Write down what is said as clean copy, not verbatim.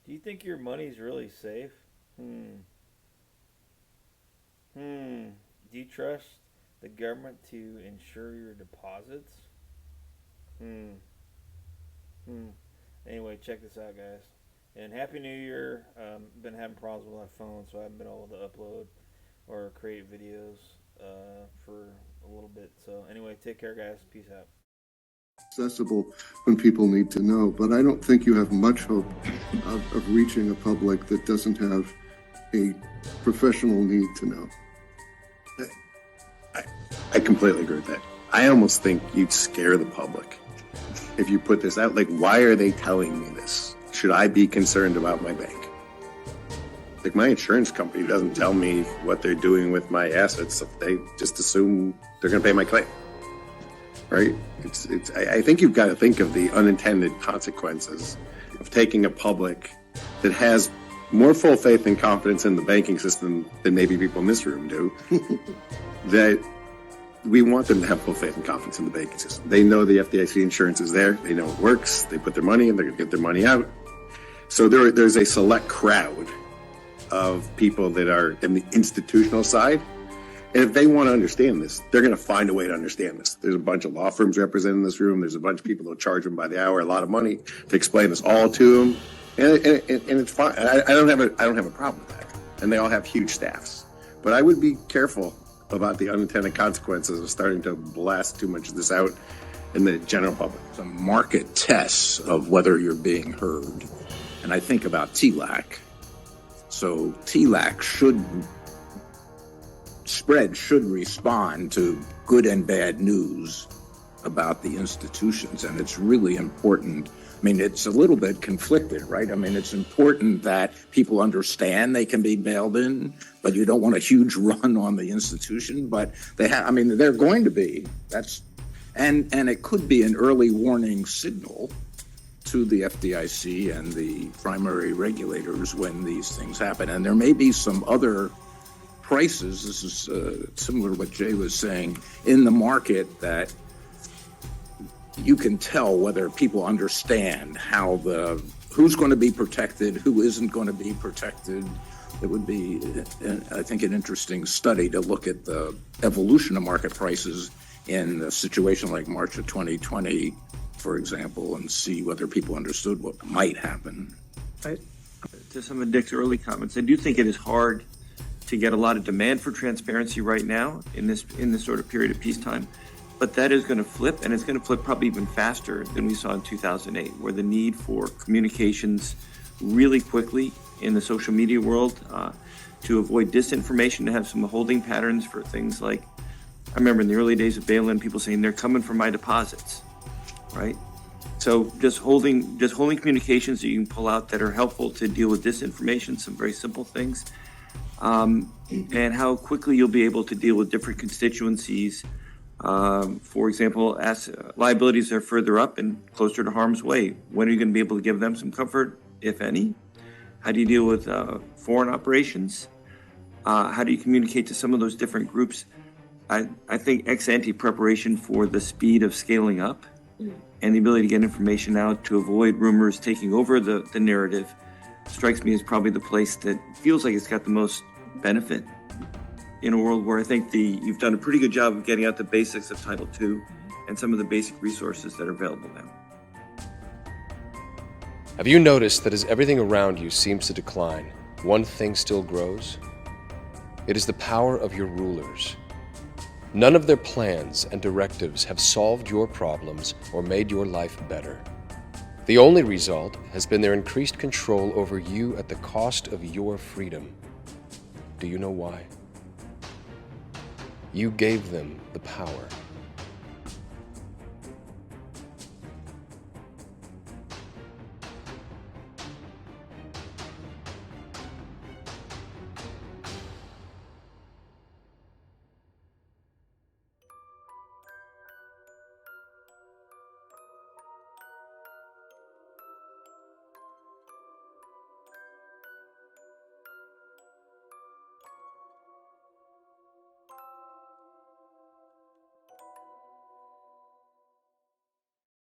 Do you think your money's really safe? Hmm. Hmm. Do you trust the government to insure your deposits? Hmm. Hmm. Anyway, check this out, guys. And Happy New Year. Been having problems with my phone, so I haven't been able to upload or create videos for a little bit. So, anyway, take care, guys. Peace out. Accessible when people need to know, but I don't think you have much hope of reaching a public that doesn't have a professional need to know. I completely agree with that. I almost think you'd scare the public if you put this out. Like, why are they telling me this? Should I be concerned about my bank? Like, my insurance company doesn't tell me what they're doing with my assets. They just assume they're going to pay my claim. Right? I think you've got to think of the unintended consequences of taking a public that has more full faith and confidence in the banking system than maybe people in this room do. That we want them to have full faith and confidence in the banking system. They know the FDIC insurance is there. They know it works. They put their money in. They're going to get their money out. So there's a select crowd of people that are in the institutional side. And if they want to understand this, they're going to find a way to understand this. There's a bunch of law firms represented in this room. There's a bunch of people who charge them by the hour a lot of money to explain this all to them. And it's fine. I don't have a problem with that. And they all have huge staffs. But I would be careful about the unintended consequences of starting to blast too much of this out in the general public. Some market tests of whether you're being heard. And I think about TLAC. So TLAC should respond to good and bad news about the institutions. And it's really important. I mean, it's a little bit conflicted, right? I mean, it's important that people understand they can be bailed in, but you don't want a huge run on the institution. But they're going to be. And it could be an early warning signal to the FDIC and the primary regulators when these things happen. And there may be some other prices. This is similar to what Jay was saying in the market that you can tell whether people understand who's going to be protected, who isn't going to be protected. It would be, I think, an interesting study to look at the evolution of market prices in a situation like March of 2020, for example, and see whether people understood what might happen. To some of Dick's early comments, I do think it is hard to get a lot of demand for transparency right now in this sort of period of peacetime. But that is going to flip, and it's going to flip probably even faster than we saw in 2008, where the need for communications really quickly in the social media world to avoid disinformation, to have some holding patterns for things like, I remember in the early days of bail-in, people saying they're coming for my deposits, right? So just holding communications that you can pull out that are helpful to deal with disinformation, some very simple things, and how quickly you'll be able to deal with different constituencies. For example, as liabilities are further up and closer to harm's way, when are you going to be able to give them some comfort, if any? How do you deal with foreign operations? How do you communicate to some of those different groups? I think ex-ante preparation for the speed of scaling up and the ability to get information out to avoid rumors taking over the narrative strikes me as probably the place that feels like it's got the most benefit in a world where I think you've done a pretty good job of getting out the basics of Title II and some of the basic resources that are available now. Have you noticed that as everything around you seems to decline, one thing still grows? It is the power of your rulers. None of their plans and directives have solved your problems or made your life better. The only result has been their increased control over you at the cost of your freedom. Do you know why? You gave them the power.